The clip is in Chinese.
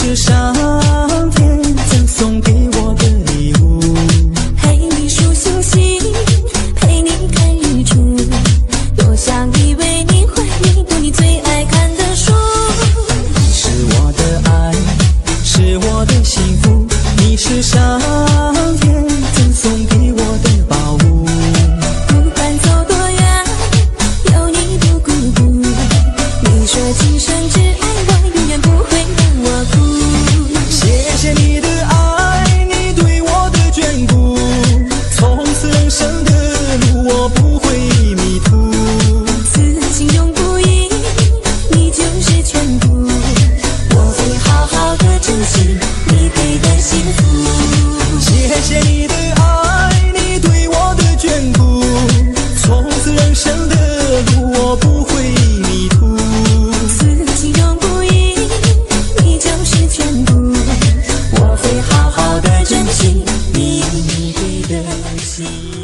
是上天赠送给我的礼物。陪你数星星，陪你看日出，多想依偎你怀里，读你最爱看的书。你是我的爱，是我的幸福，你是上天赠送给我的宝物。不管走多远，有你不孤独。你说今生只爱我，永远不会让我哭。谢谢你的爱，你对我的眷顾，从此人生的路我不会迷途。此情永不移，你就是全部，我会好好的珍惜你给的幸福。谢谢你的爱，你对我的眷顾，从此人生的路我不会迷途。此情永不移，你就是全部，我会好好的珍惜你给的幸福。